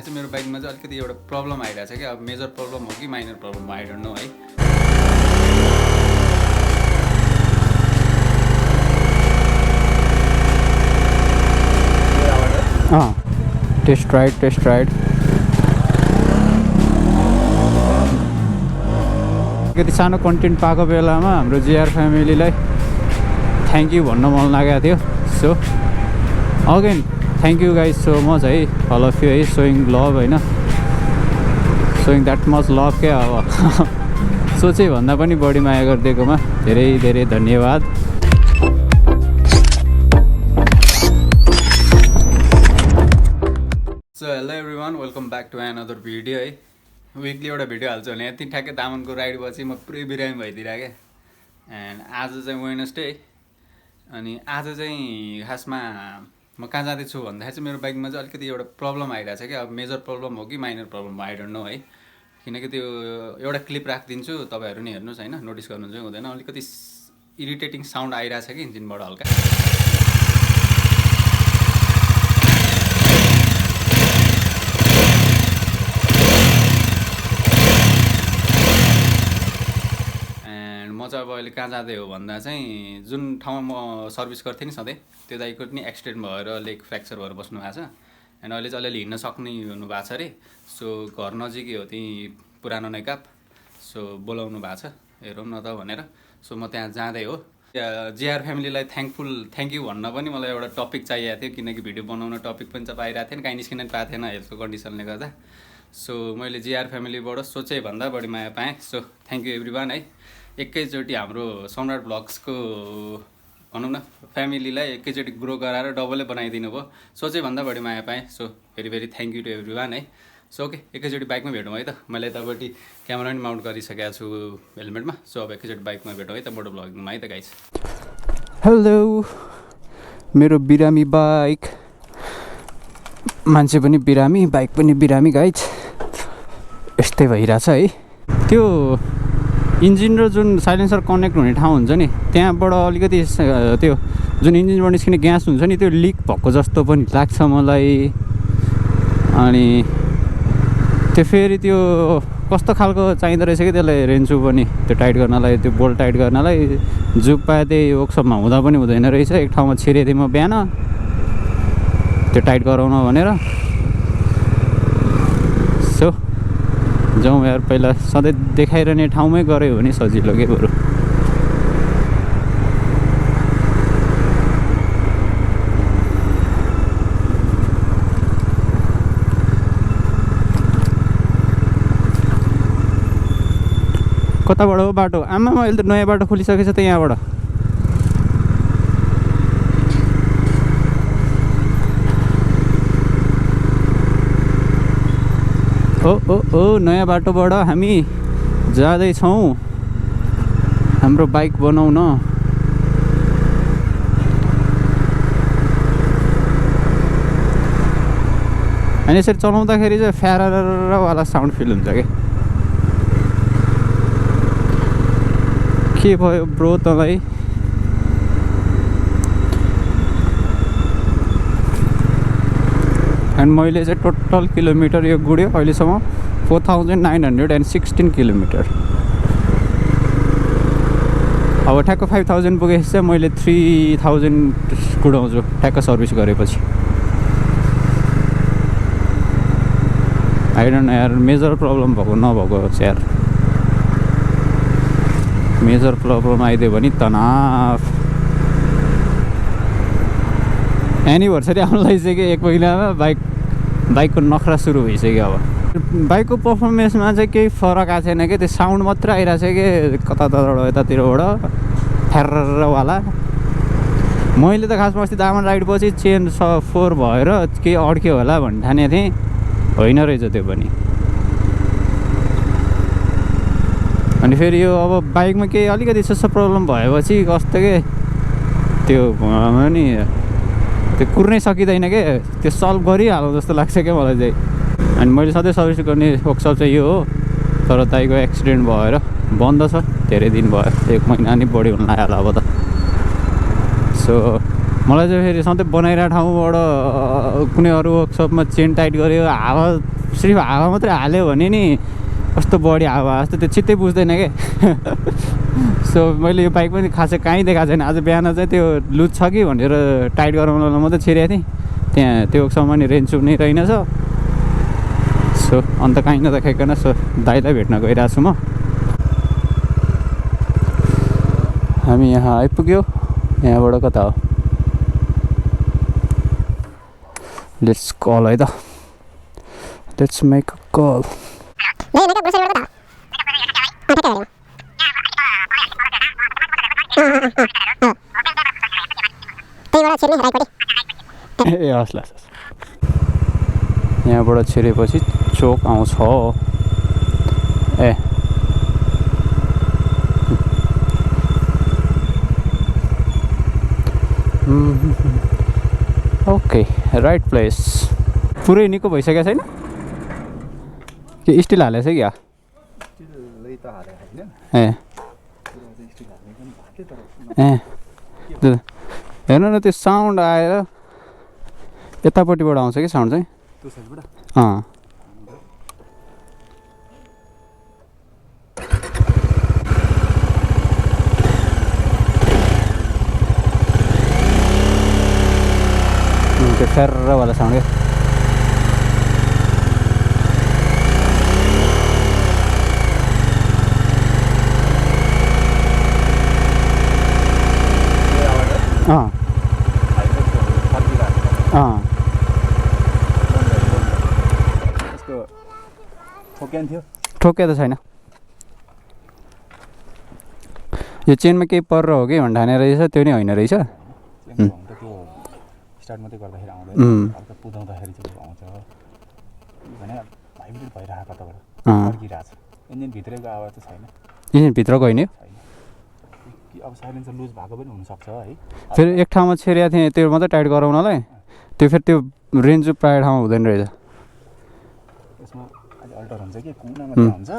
भन्दाखेरि चाहिँ मेरो बाइकमा चाहिँ अलिकति एउटा प्रब्लम आइरहेको छ कि अब मेजर प्रब्लम हो कि माइनर प्रब्लम हो आई डोन्ट नो है। टेस्ट राइड अलिकति सानो कन्टेन्ट पाएको बेलामा हाम्रो जिआर फ्यामिलीलाई थ्याङ्क यू भन्न मन लागेको थियो। So again thank you guys so much है, अल अफ यु है, सोइङ लभ होइन, सोइङ द्याट मच लभ क्या अब सोचे भन्दा पनि बढी माया गरिदिएकोमा धेरै धेरै धन्यवाद। So hello everyone, welcome back to another video है। विकली एउटा भिडियो हाल्छु भने यति ठ्याक्कै तामाङको राइडपछि म पुरै बिरामी भइदिरहेँ क्या। एन्ड आज चाहिँ वेडनेसडे अनि आज चाहिँ खासमा म कहाँ जाँदैछु भन्दाखेरि चाहिँ मेरो बाइकमा चाहिँ अलिकति एउटा प्रब्लम आइरहेको छ क्या। अब मेजर प्रब्लम हो कि माइनर प्रब्लम हो आई डोन्ट नो है। किनकि त्यो एउटा क्लिप राखिदिन्छु, तपाईँहरू नि हेर्नुहोस् होइन, नोटिस गर्नु चाहिँ हुँदैन। अलिकति इरिटेटिङ साउन्ड आइरहेको छ कि इन्जिनबाट हल्का। म चाहिँ अब अहिले कहाँ जाँदै हो भन्दा चाहिँ जुन ठाउँमा म सर्भिस गर्थेँ नि सधैँ, त्यो दाइको नि एक्सिडेन्ट भएर लेग फ्र्याक्चर भएर बस्नु भएको छ। एन्ड अहिले चाहिँ अलिअलि हिँड्न सक्ने हुनुभएको छ अरे। सो घर नजिकै हो त्यहीँ पुरानो नैकाप। सो बोलाउनु भएको छ, हेरौँ न त भनेर। सो म त्यहाँ जाँदै हो। जिआर फ्यामिलीलाई थ्याङ्क यू भन्न पनि मलाई एउटा टपिक चाहिएको थियो, किनकि भिडियो बनाउन टपिक पनि चाहिँ पाइरहेको थिएन, काहीँ निस्किन पनि पाएको थिएन हेल्थको कन्डिसनले गर्दा। सो मैले जिआर फ्यामिलीबाट सोचेँ भन्दा बढी माया पाएँ। सो थ्याङ्क यू एभ्रिवान है। एकैचोटि हाम्रो सम्राट ब्लग्सको भनौँ न फ्यामिलीलाई एकैचोटि ग्रो गराएर डबलै बनाइदिनु भयो। सोचेँ भन्दा बढी माया पाएँ। So very thank you to everyone है। सो ओके, एकैचोटि बाइकमा भेटौँ है त। मैले यतापट्टि क्यामेरा पनि माउन्ट गरिसकेको छु हेलमेटमा। सो अब एकैचोटि बाइकमा भेटौँ है त, मोटो भ्लगिङमा है त गाइस। हेलो, मेरो बिरामी बाइक, मान्छे पनि बिरामी, बाइक पनि बिरामी गाइज। यस्तै भइरहेछ है। त्यो इन्जिन र जुन साइलेन्सर कनेक्ट हुने ठाउँ हुन्छ नि, त्यहाँबाट अलिकति त्यो जुन इन्जिनबाट निस्किने ग्यास हुन्छ नि, त्यो लिक भएको जस्तो पनि लाग्छ मलाई। अनि त्यो फेरि त्यो कस्तो खालको चाहिँदो रहेछ कि त्यसलाई रेन्चु पनि त्यो टाइट गर्नलाई, त्यो बोल्ट टाइट गर्नलाई जुप पाए त्यही वर्कसपमा हुँदा पनि हुँदैन रहेछ। एक ठाउँमा छिरेको थिएँ म बिहान त्यो टाइट गराउन भनेर। सो जाउँ यार, पहिला सधैँ देखाइरहने ठाउँमै गऱ्यो भने सजिलो के बरु। कताबाट हो बाटो? आमा अहिले त नयाँ बाटो खोलिसकेछ त यहाँबाट। ओ नयाँ बाटोबाट हामी जाँदैछौँ हाम्रो बाइक बनाउन। अनि यसरी चलाउँदाखेरि चाहिँ फ्यारवाला साउन्ड फिल हुन्छ के भयो ब्रो तँलाई? एन्ड मैले चाहिँ टोटल किलोमिटर यो गुड्यो अहिलेसम्म 4916 किलोमिटर। अब ठ्याक्क 5000 पुगेपछि चाहिँ मैले 3000 गुडाउँछु ठ्याक्क सर्भिस गरेपछि। आई डोन्ट नो यार, मेजर प्रब्लम भएको नभएको चाहिँ यार, मेजर प्रब्लम आइदियो भने तनाव। एनिभर्सरी आउनु लागिसक्यो एक महिनामा, बाइकको नखरा सुरु भइसक्यो। अब बाइकको पर्फर्मेन्समा चाहिँ केही फरक आएको छैन कि, त्यो साउन्ड मात्रै आइरहेको छ कि कताबाट यतातिरबाट फ्यारवाला। मैले त खासमा अस्ति दामन राइडपछि चेन 4 भएर केही अड्क्यो होला भन्ने ठानेको थिएँ, होइन रहेछ त्यो पनि। अनि फेरि यो अब बाइकमा केही अलिकति सस्तो प्रब्लम भएपछि कस्तो के त्यो नि त्यो कुर्नै सकिँदैन के, त्यो सल्भ गरिहालौँ जस्तो लाग्छ क्या मलाई चाहिँ। अनि मैले सधैँ सर्भिस गर्ने वर्कसप चाहिँ यो हो, तर दाइको एक्सिडेन्ट भएर बन्द छ धेरै दिन भयो, 1 महिना नि बढी हुन लाग्यो अब त। सो मलाई चाहिँ फेरि सधैँ बनाइरहेको ठाउँबाट कुनै अरू वर्कसपमा चेन टाइट गऱ्यो हावा सिर्फ हावा मात्रै हाल्यो भने नि कस्तो बढी हावा जस्तो त्यो चित्तै बुझ्दैन क्या सो मैले यो बाइक पनि खासै कहीँ देखाएको छैन आज बिहान चाहिँ त्यो लुज छ कि भनेर टाइट गराउन मात्रै छिरेको थिएँ त्यहाँ त्यो वर्कसपमा नि रेन्ज चुक्ने रहेनछ सो अन्त कहीँ नदेखाइकन सो दाइलाई भेट्न गइरहेको छु म हामी यहाँ आइपुग्यो यहाँबाट कता हो लेट्स कल है त लेट्स मेक अ कल ए हस् ल यहाँबाट छिरेपछि चोक आउँछ ए ओके राइट प्लेस पुरै निको भइसकेको छैन कि स्टिल हालेको छ क्या ए ए हेर्नु न त्यो साउन्ड आएर यतापट्टिबाट आउँछ कि साउन्ड चाहिँ अँ त्यो फेर्रवाला साउन्ड क्या अँ अँ ठोक्या त छैन यो चेनमा केही परेर हो कि भनेर ठाने रहेछ त्यो नि होइन रहेछ स्टार्ट मात्रै गर्दाखेरि आउँदैन अर्को पुदाउँदाखेरि चाहिँ आउँछ भने भाइब्रेट भइरहेको कताबाट फर्किरहेको छ इन्जिनभित्रको आवाज चाहिँ छैन इन्जिनभित्रको होइन छैन कि अब साइलेन्सर लुज भएको पनि हुनसक्छ है फेरि एक ठाउँमा छिरेको थिएँ त्यो मात्रै टाइट गराउनलाई त्यो फेरि त्यो रेन्ज प्रायः ठाउँमा हुँदैन रहेछ यसमा अझै अल्टर हुन्छ कि कुना मात्रै हुन्छ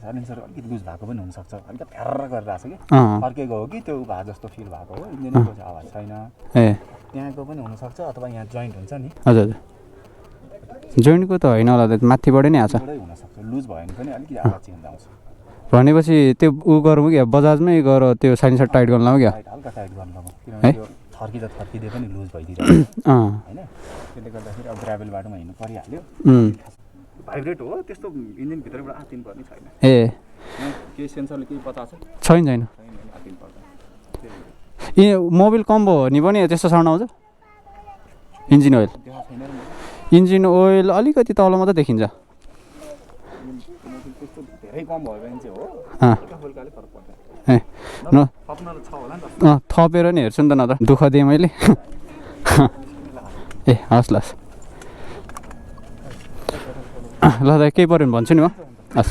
साइलेन्सर अलिकति लुज भएको पनि हुनसक्छ अलिकति फ्यार गरिरहेको छ कि फर्केको हो कि त्यो भए जस्तो फिल भएको हो इन्जिनको चाहिँ आवाज छैन ए त्यहाँको पनि हुनसक्छ अथवा यहाँ जोइन्ट हुन्छ नि हजुर हजुर जोइन्टको त होइन होला त्यो माथिबाटै नै आएको छ हुनसक्छ लुज भयो भने पनि अलिकति आवाज चेन्ज आउँछ भनेपछि त्यो उ गरौँ क्या बजाजमै गएर त्यो साइलेन्सर टाइट गर्न लाउँ क्या हल्का टाइट गर्नु किनभने त्यो थर्किँदै पनि लुज भइदिरहेको होइन त्यसले गर्दाखेरि अब ग्राभल बाटोमा हिँड्नु परिहाल्यो भाइब्रेट हो त्यस्तो इन्जिनभित्रबाट आत्तिनु पर्ने छैन ए केही सेन्सरले केही बताएको छैन छैन आत्तिनु पर्दैन ए मोबिल कम्बो हो नि पनि त्यस्तो साउन्ड आउँछ इन्जिन ओइल इन्जिन ओइल अलिकति तल मात्रै देखिन्छ धेरै कम भयो भने चाहिँ हो फुल्काले फरक पर्छ ए न थप्न छ होला नि त थपेर नि हेर्छु नि त न त दुःख दिएँ मैले ए हस् ल ल त केही पऱ्यो भने भन्छु नि म हस्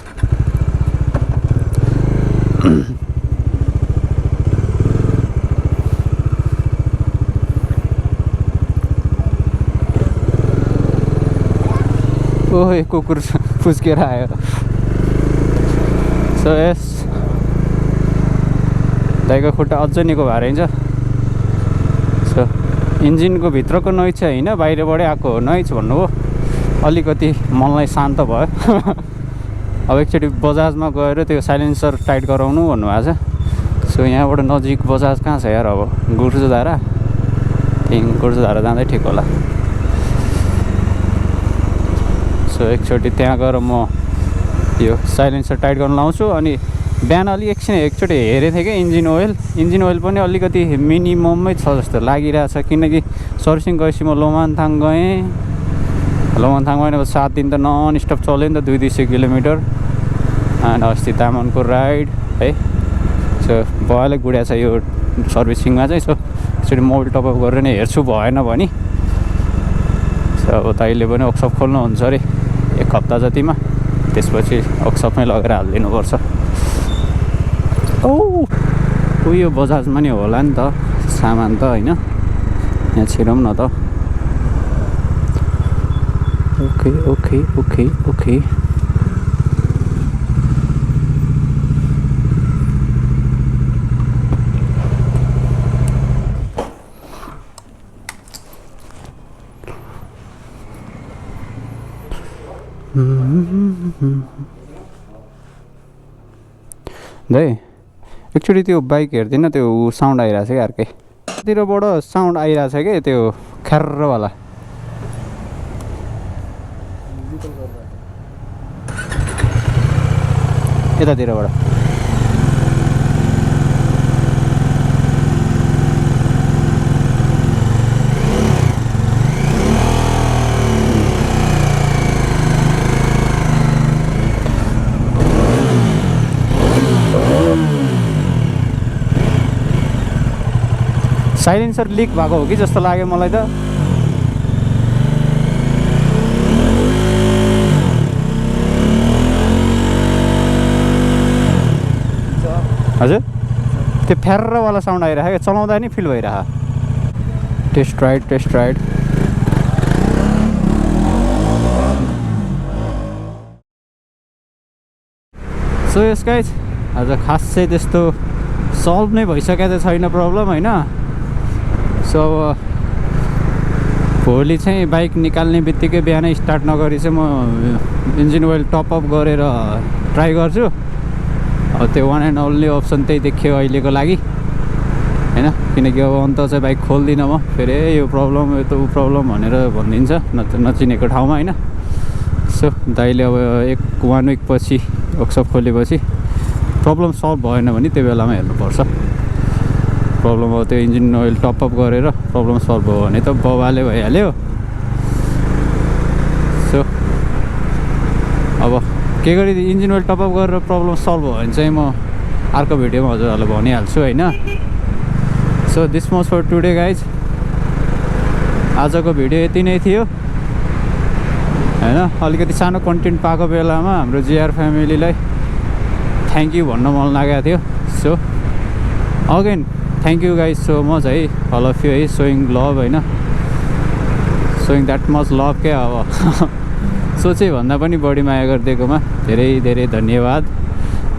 ओहे कुकुर फुस्केर आयो सो यस दाइको खुट्टा अझै निको भएर हिँड्छ सो इन्जिनको भित्रको नोइज चाहिँ होइन बाहिरबाटै आएको नोइज भन्नुभयो अलिकति मनलाई शान्त भयो अब एकचोटि बजाजमा गएर त्यो साइलेन्सर टाइट गराउनु भन्नुभएको छ सो यहाँबाट नजिक बजाज कहाँ छ यार अब गुर्जोधारा त्यहीँ गुर्जोधारा जाँदै ठिक होला सो एकचोटि त्यहाँ गएर म यो साइलेन्सर टाइट गर्न लाउँछु अनि बिहान एकचोटि हेरेको थिएँ कि इन्जिन ओइल पनि अलिकति मिनिमममै छ जस्तो लागिरहेछ किनकि सर्भिसिङ गएपछि म लोमानथाङ गएँ लोमानथाङमा अब 7 दिन त नन स्टप चल्यो नि त 200 किलोमिटर अनि अस्ति तामाङको राइड है सो भइहाल्यो गुडिया छ यो सर्भिसिङमा चाहिँ सो एकचोटि मोबिल टपअप गरेर नै हेर्छु भएन भने सो अब तैँले पनि वर्कसप खोल्नुहुन्छ अरे 1 हप्ता जतिमा त्यसपछि वर्कसपमै लगेर हालिदिनुपर्छ ओ यो बजाजमा नि होला नि त सामान त होइन यहाँ छिरौँ न त ओके ओके ओके ओके दाइ एक्चुअली त्यो बाइक हेर्दिनँ त्यो साउन्ड आइरहेको छ क्या अर्कै तिरबाट साउन्ड आइरहेको छ क्या त्यो ख्यार्रवाला यतातिरबाट साइलेन्सर लिक भएको हो कि जस्तो लाग्यो मलाई त हजुर त्यो फ्यार्रवाला साउन्ड आइरहेको चलाउँदा नि फिल भइरहेको test ride so yes guys आज खास चाहिँ त्यस्तो सल्भ नै भइसकेको त छैन प्रब्लम होइन सो अब भोलि चाहिँ बाइक निकाल्ने बित्तिकै बिहानै स्टार्ट नगरी चाहिँ म इन्जिन ओइल टपअप गरेर ट्राई गर्छु अब त्यो वान एन्ड ओन्ली अप्सन त्यही देखियो अहिलेको लागि होइन किनकि अब अन्त चाहिँ बाइक खोल्दिनँ म फेरि यो प्रब्लम यो त ऊ प्रब्लम भनेर भनिदिन्छ नचिनेको ठाउँमा होइन सो दाइले अब 1 विक पछि वर्कसप खोलेपछि प्रब्लम सल्भ भएन भने त्यो बेलामा हेर्नुपर्छ प्रब्लम अब त्यो इन्जिन ओइल टपअप गरेर प्रब्लम सल्भ भयो भने त बबाले भइहाल्यो सो अब के गरी इन्जिन ओइल टपअप गरेर प्रब्लम सल्भ भयो भने चाहिँ म अर्को भिडियोमा हजुरहरूलाई भनिहाल्छु होइन so this much for today guys आजको भिडियो यति नै थियो होइन अलिकति सानो कन्टेन्ट पाएको बेलामा हाम्रो जिआर फ्यामिलीलाई थ्याङ्क यू भन्न मन लागेको थियो so again thank you guys so much है अल अफ यु है सोइङ लभ होइन सोइङ द्याट मच लभ क्या अब सोचे भन्दा पनि बढी माया गरिदिएकोमा धेरै धेरै धन्यवाद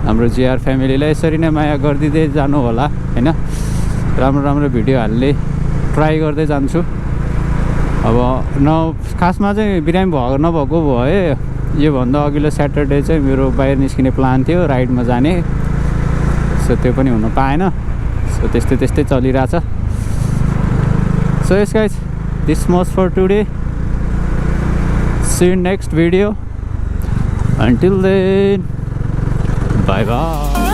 हाम्रो जिआर फ्यामिलीलाई यसरी नै माया गरिदिँदै जानु होला होइन राम्रो राम्रो भिडियो हाल्ने ट्राई गर्दै जान्छु अब खासमा चाहिँ बिरामी नभएको भए योभन्दा अघिल्लो स्याटरडे चाहिँ मेरो बाहिर निस्किने प्लान थियो राइडमा जाने सो त्यो पनि हुन पाएन सो त्यस्तै चलिरहेछ so yes guys this much for today see you next video until then bye by